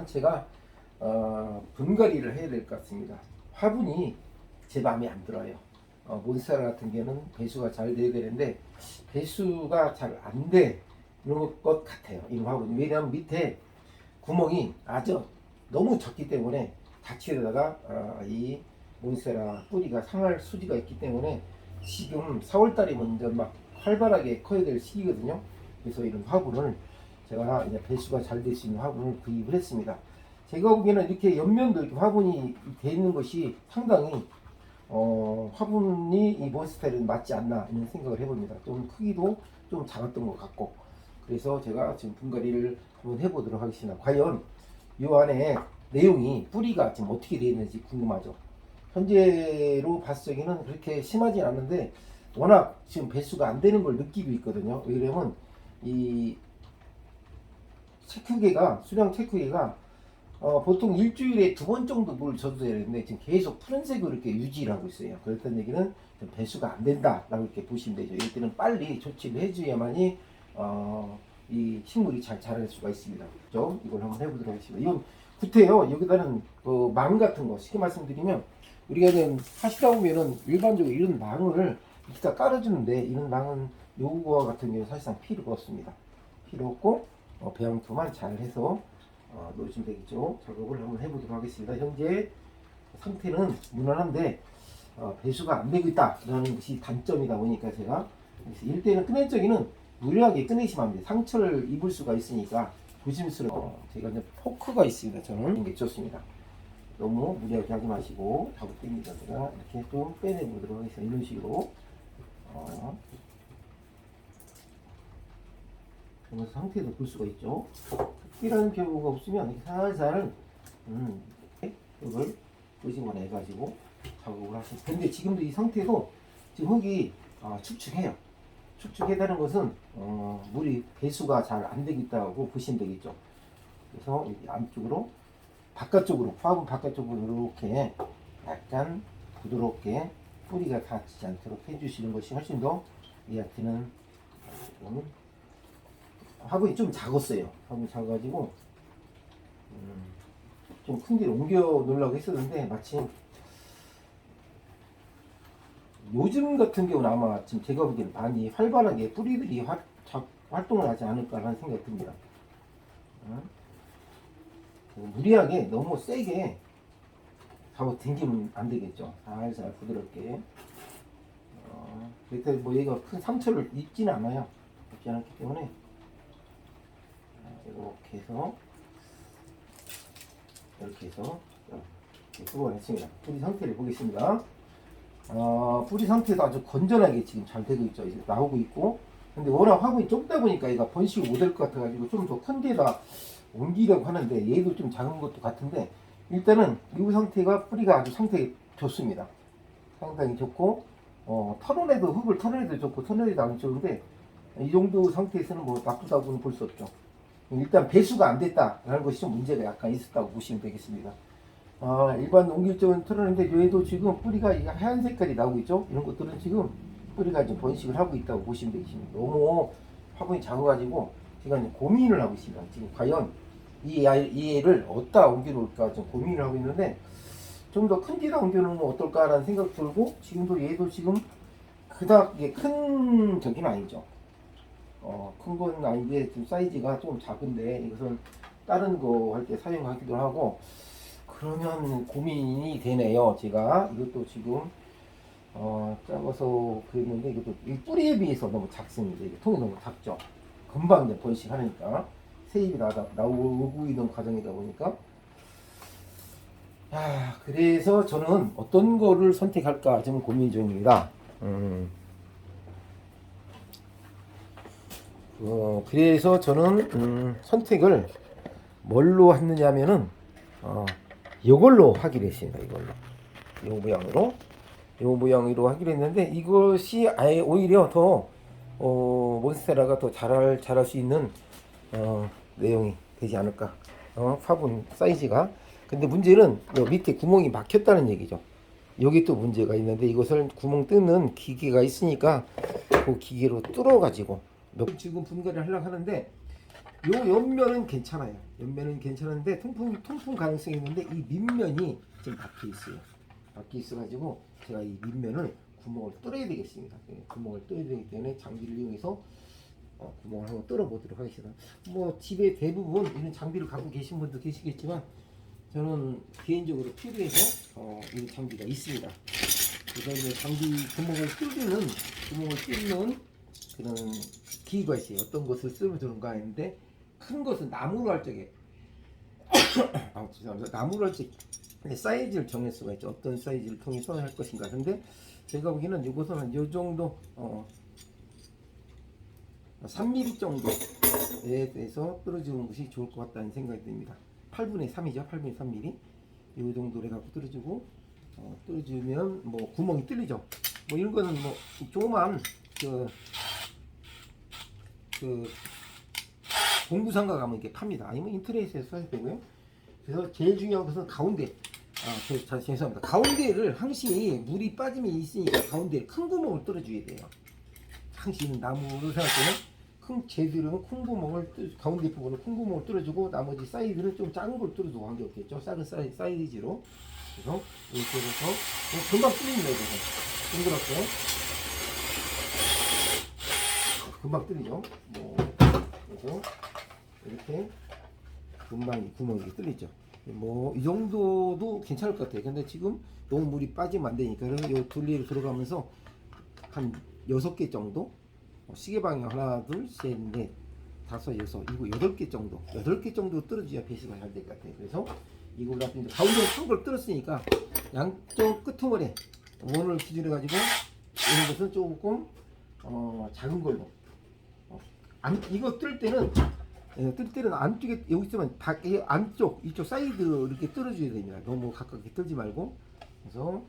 일단은 제가 분갈이를 해야 될 것 같습니다. 화분이 제 마음에 안 들어요. 몬스테라 같은 경우는 배수가 잘 돼야 되는데 배수가 잘 안 되는 것 같아요. 이 화분이. 왜냐하면 밑에 구멍이 아주 너무 작기 때문에 닫히려다가 이 몬스테라 뿌리가 상할 수지가 있기 때문에 지금 4월달이 먼저 막 활발하게 커야 될 시기거든요. 그래서 이런 화분을 제가 이제 배수가 잘 될 수 있는 화분을 구입을 했습니다. 제가 보기에는 이렇게 옆면도 이렇게 화분이 되어 있는 것이 상당히 화분이 이 몬스테라는 맞지 않나 이런 생각을 해봅니다. 좀 크기도 좀 작았던 것 같고, 그래서 제가 지금 분갈이를 한번 해보도록 하겠습니다. 과연 이 안에 내용이 뿌리가 지금 어떻게 되어 있는지 궁금하죠. 현재로 봤을 적에는 그렇게 심하진 않은데 워낙 지금 배수가 안 되는 걸 느끼고 있거든요. 왜냐면 이 체크기가, 수량 체크기가 보통 일주일에 2번 정도 물 줘도 되는데 지금 계속 푸른색으로 이렇게 유지를 하고 있어요. 그렇다는 얘기는 배수가 안 된다라고 이렇게 보시면 되죠. 이럴 때는 빨리 조치를 해줘야만이 이 식물이 잘 자랄 수가 있습니다. 좀 이걸 한번 해보도록 하겠습니다. 이건 구태요. 여기다는 망 같은 거 쉽게 말씀드리면 우리가 하시다 보면은 일반적으로 이런 망을 이렇게 깔아주는데 이런 망은 요거와 같은 경우 사실상 필요가 없습니다. 필요 없고 배양토만 잘 해서 놓으시면 되겠죠. 작업을 한번 해보도록 하겠습니다. 현재 상태는 무난한데 배수가 안 되고 있다라는 것이 단점이다 보니까 제가 이럴 때는 꺼낼 적에는 무리하게 꺼내시면 안 돼요. 상처를 입을 수가 있으니까 조심스러워. 제가 이제 포크가 있습니다. 저는 이게 좋습니다. 너무 무리하게 하지 마시고 잡고 당기다 제가 이렇게 좀 빼내보도록 하겠습니다. 이런 식으로 그러면서 상태도 볼 수가 있죠. 특별한 경우가 없으면 이렇게 살살 이걸 끄집어내 해가지고 작업을 하시면. 근데 지금도 이 상태도 지금 흙이 축축해요. 축축하다는 것은 물이 배수가 잘 안 되고 있다고 보시면 되겠죠. 그래서 여기 안쪽으로 바깥쪽으로, 화분 바깥쪽으로 이렇게 약간 부드럽게 뿌리가 닿지 않도록 해주시는 것이 훨씬 더 얘한테는 화분이 좀 작았어요. 화분이 작아가지고 좀 큰 데로 옮겨 놓으려고 했었는데 마침 요즘 같은 경우는 아마 지금 제가 보기에는 많이 활발하게 뿌리들이 활동을 하지 않을까라는 생각이 듭니다. 무리하게 너무 세게 잡아 당기면 안 되겠죠. 살살 부드럽게. 그러니까 뭐 얘가 큰 상처를 입지는 않아요. 입지 않기 때문에 이렇게 해서 수거했습니다. 뿌리 상태를 보겠습니다. 뿌리 상태도 아주 건전하게 지금 잘 되고 있죠. 이제 나오고 있고. 근데 워낙 화분이 좁다 보니까 얘가 번식을 못할 것 같아가지고 좀 더 큰 데다 옮기려고 하는데 얘도 좀 작은 것도 같은데 일단은 이 상태가 뿌리가 아주 상태가 좋습니다. 상당히 좋고 털어내도 흙을 털어내도 좋고 털어내도 안 좋은데 이 정도 상태에서는 뭐 나쁘다고는 볼 수 없죠. 일단 배수가 안 됐다라는 것이 좀 문제가 약간 있었다고 보시면 되겠습니다. 일반 옮길적은 털어내는데 얘도 지금 뿌리가 하얀 색깔이 나오고 있죠. 이런 것들은 지금 뿌리가 좀 번식을 하고 있다고 보시면 되겠습니다. 너무 화분이 작아가지고 제가 이제 고민을 하고 있습니다. 지금 과연 이 애를 어디다 옮겨놓을까 좀 고민을 하고 있는데 좀 더 큰 데다 옮겨놓으면 어떨까라는 생각 들고 지금도 얘도 지금 그닥 큰 저기는 아니죠. 큰 건 아닌데 좀 사이즈가 좀 작은데 이것은 다른 거 할 때 사용하기도 하고 그러면 고민이 되네요. 제가 이것도 지금 작아서 그랬는데 이것도 이 뿌리에 비해서 너무 작습니다. 이게 통이 너무 작죠. 금방 이제 번식하니까 세입이 나오고 있는 과정이다 보니까 그래서 저는 어떤 거를 선택할까 지금 고민 중입니다. 그래서 저는 선택을 뭘로 했느냐면은 이걸로 하기로 했습니다. 이걸로 이 모양으로 하기로 했는데 이것이 아예 오히려 더 몬스테라가 더 자랄 수 있는 내용이 되지 않을까. 화분 사이즈가. 근데 문제는 밑에 구멍이 막혔다는 얘기죠. 여기 또 문제가 있는데 이것을 구멍 뜯는 기계가 있으니까 그 기계로 뚫어 가지고 지금 분갈이를 하려고 하는데 요 옆면은 괜찮아요. 옆면은 괜찮은데 통풍 가능성이 있는데 이 밑면이 지금 박혀 있어요. 박혀 있어가지고 제가 이 밑면을 구멍을 뚫어야 되겠습니다. 구멍을 뚫어야 되기 때문에 장비를 이용해서 구멍을 한번 뚫어 보도록 하겠습니다. 뭐 집에 대부분 이런 장비를 갖고 계신 분도 계시겠지만 저는 개인적으로 필요해서 이런 장비가 있습니다. 그래서 이제 장비 구멍을 뚫는 그런 기구가 있어요. 어떤 것을 쓰면 되는가 했는데 큰 것은 나무로 할 적에 죄송합니다. 나무로 할 적에 사이즈를 정할 수가 있죠. 어떤 사이즈를 통해서 할 것인가. 근데 제가 보기에는 이것은 한 정도 3mm 정도에 대해서 뚫어주는 것이 좋을 것 같다는 생각이 듭니다. 8분의 3이죠. 8분의 3mm. 이 정도로 해갖고 뚫어주고 뚫어주면 뭐 구멍이 뚫리죠. 뭐 이런 거는 뭐 조그만 그 공구상가 가면 이렇게 팝니다. 아니면 인터넷에서 사야 되고요. 그래서 제일 중요한 것은 가운데. 죄송합니다. 가운데를 항시 물이 빠짐이 있으니까 가운데 큰 구멍을 뚫어줘야 돼요. 항시 나무를 생각할 때는 쟤들은 큰 구멍을 가운데 부분을 큰 구멍을 뚫어주고 나머지 사이드는 좀 작은 걸 뚫어도 관계없겠죠. 작은 사이즈로. 그래서 이렇게 해서 금방 뚫립니다. 이거 동그랗게 금방 뚫리죠. 뭐 그래서 이렇게 금방 구멍이 뚫리죠. 뭐 이 정도도 괜찮을 것 같아요. 근데 지금 너무 물이 빠지면 안 되니까 그래서 이 둘리로 들어가면서 한 6개 정도 시계 방향 하나 둘셋넷 다섯 여섯 일곱 8개 정도 뚫어줘야 배수가 잘 될 것 같아요. 그래서 이걸 가운데 큰 걸 뚫었으니까 양쪽 끄트머리 원을 기준으로 가지고 이런 것은 조금 작은 걸로 이거 뜰 때는 안쪽에 여기 있으면 밖에 안쪽 이쪽 사이드 이렇게 뚫어줘야 됩니다. 너무 가깝게 뚫지 말고. 그래서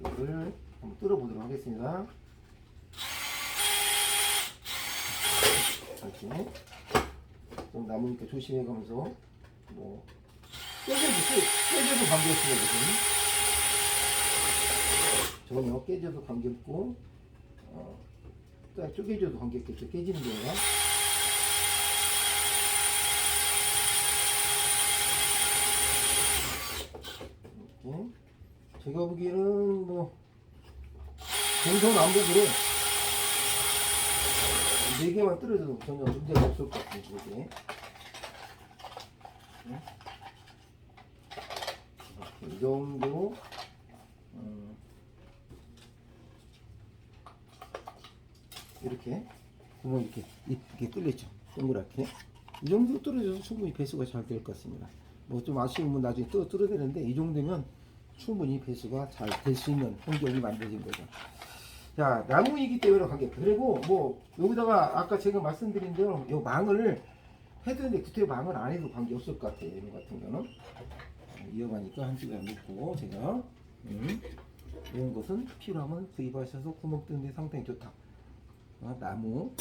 이걸 한번 뚫어 보도록 하겠습니다. 이렇게 좀 남으니까 조심해 가면서 뭐 깨져도 관계없습니다. 전혀 깨져도 관계없고 쪼개져도 관계없겠죠. 깨지는 경우가. 이렇게 제가 보기에는 뭐 동서남북으로 4개만 뚫어줘도 전혀 문제가 없을 것 같아요. 이게. 이 정도 이렇게 구멍이 이렇게 뚫렸죠. 동그랗게 이 정도 뚫어줘서 충분히 배수가 잘 될 것 같습니다. 뭐 좀 아쉬우면 나중에 또 뚫어야 되는데 이 정도면 충분히 배수가 잘 될 수 있는 환경이 만들어진 거죠. 자, 나무이기 때문에 관계. 그리고 뭐 여기다가 아까 제가 말씀드린 대로 요 망을 해도 되는데 그때 망을 안 해도 관계 없을 것 같아요. 이런 같은 경우는 위험하니까 한 시간 놓고 제가 이런 것은 필요하면 구입하셔서 구멍 뚫는 데 상당히 좋다. 나무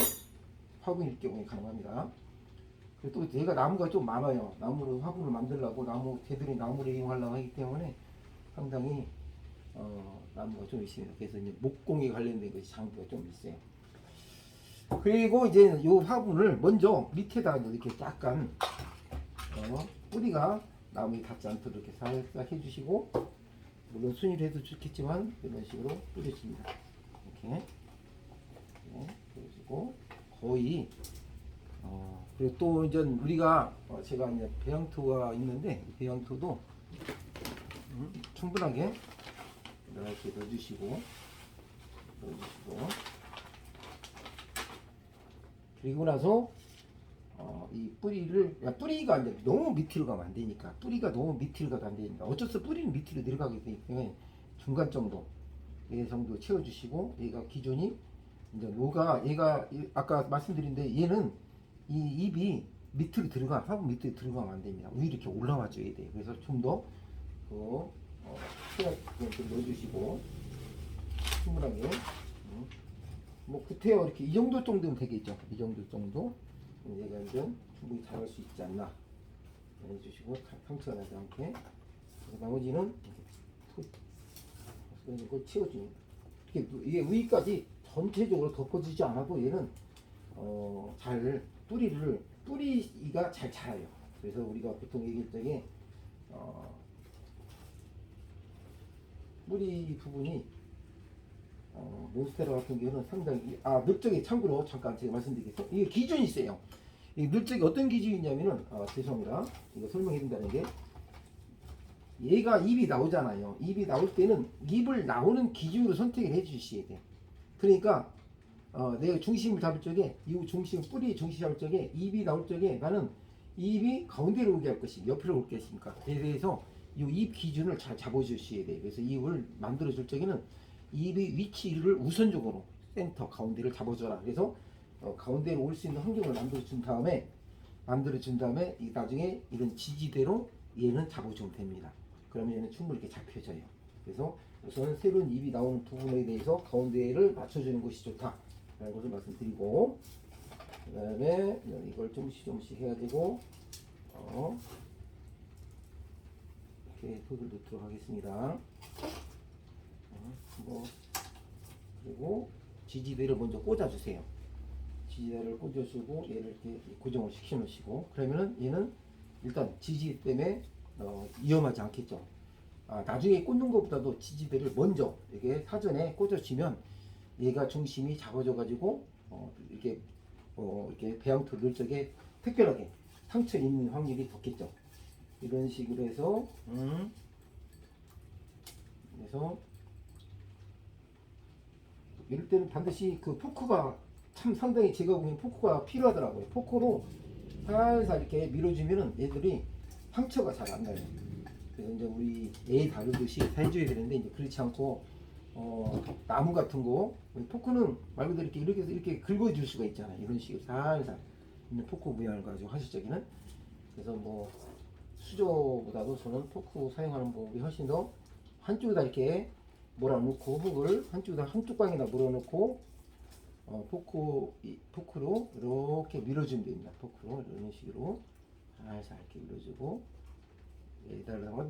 화분일 경우에 가능합니다. 또 얘가 나무가 좀 많아요. 나무로 화분을 만들려고 개들이 나무를 이용하려고 하기 때문에 상당히 나무가 좀 있습니다. 그래서 이제 목공에 관련된 것이 장비가 좀 있어요. 그리고 이제 이 화분을 먼저 밑에다 이렇게 약간 뿌리가 나무에 닿지 않도록 이렇게 살짝 해주시고, 물론 순위로 해도 좋겠지만 이런 식으로 뿌려줍니다. 이렇게 뿌려주고 거의 그리고 또 이제 우리가 제가 이제 배양토가 있는데 배양토도 충분하게 이렇게 넣어주시고 그리고 나서 이 뿌리가 이제 너무 밑으로 가면 안 되니까, 뿌리가 너무 밑으로 가도 안 되니까 어쩔 수 없이 뿌리는 밑으로 내려가기 때문에 중간 정도 이 정도 채워주시고, 얘가 기존이 이제 얘가 아까 말씀드린데 얘는 이 잎이 밑으로 화분 밑으로 들어가면 안 됩니다. 위로 이렇게 올라와 줘야 돼요. 그래서 좀 더 좀 넣어주시고 충분하게 뭐 구태여 이렇게 이 정도 정도면 되겠죠. 이 정도 정도 얘가 이제 충분히 자랄 수 있지 않나 해주시고, 상처가 나지 않게. 나머지는 이렇게 채워줍니다. 이게 위까지 전체적으로 덮어지지 않아도 얘는 잘 뿌리가 잘 자라요. 그래서 우리가 보통 얘기할 적에 뿌리 부분이 몬스테라 같은 경우는 상당히 늪적이 참고로 잠깐 제가 말씀드리겠습니다. 이게 기준이 있어요. 이 늪적이 어떤 기준이 있냐면은 죄송합니다. 이거 설명해 준다는 게 얘가 잎이 나오잖아요. 잎이 나올 때는 잎을 나오는 기준으로 선택을 해 주셔야 돼. 그러니까 내가 중심을 잡을 적에 이 중심 뿌리 중심 잡을 적에 잎이 나올 적에 나는 잎이 가운데로 오게 할 것인가 옆으로 올 것인가 대해서 이 잎 기준을 잘 잡아 주셔야 돼. 그래서 잎을 만들어 줄 적에는 잎의 위치를 우선적으로 센터 가운데를 잡아줘라. 그래서 가운데로 올 수 있는 환경을 만들어 준 다음에 이 나중에 이런 지지대로 얘는 잡아주면 됩니다. 그러면 얘는 충분히 이렇게 잡혀져요. 그래서 우선 새로운 잎이 나오는 부분에 대해서 가운데를 맞춰주는 것이 좋다라는 것을 말씀드리고, 그 다음에 이걸 조금씩 해가지고 이렇게 흙을 넣도록 하겠습니다. 그리고 지지대를 먼저 꽂아주세요. 지지대를 꽂아주고 얘를 이렇게 고정을 시켜 놓으시고, 그러면은 얘는 일단 지지 때문에 위험하지 않겠죠. 나중에 꽂는 것보다도 지지대를 먼저 이렇게 사전에 꽂아주면 얘가 중심이 잡아져 가지고 이렇게 배양토 넣을 적에 특별하게 상처 있는 확률이 더 겠죠. 이런 식으로 해서 그래서 이럴 때는 반드시 그 포크가 참 상당히 제가 보기엔 포크가 필요하더라고요. 포크로 살살 이렇게 밀어주면은 얘들이 상처가 잘 안 나요. 그래서 이제 우리 애 다루듯이 해줘야 되는데 이제 그렇지 않고 나무 같은 거 포크는 말 그대로 이렇게 긁어줄 수가 있잖아요. 이런 식으로 살살 있는 포크 모양을 가지고 하실 적에는. 그래서 뭐 수저보다도 저는 포크 사용하는 법이 훨씬 더 한쪽에다 이렇게 몰아놓고 흙을 한쪽 방에다 몰아놓고 포크로 이렇게 밀어주면 됩니다. 포크로 이런 식으로 살살 이렇게 밀어주고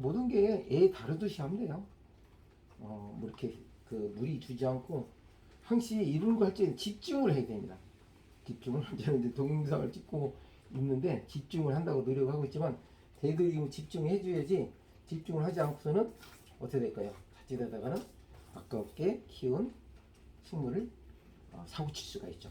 모든 게 애 다루듯이 하면 돼요. 뭐 이렇게 그 무리 주지 않고 항시 이런 거 할 때는 집중을 해야 됩니다. 집중을 저는 이제 동영상을 찍고 있는데 집중을 한다고 노력하고 있지만 대들이 집중해 줘야지. 집중을 하지 않고서는 어떻게 될까요? 자칫하다가는 아깝게 키운 식물을 사고 칠 수가 있죠.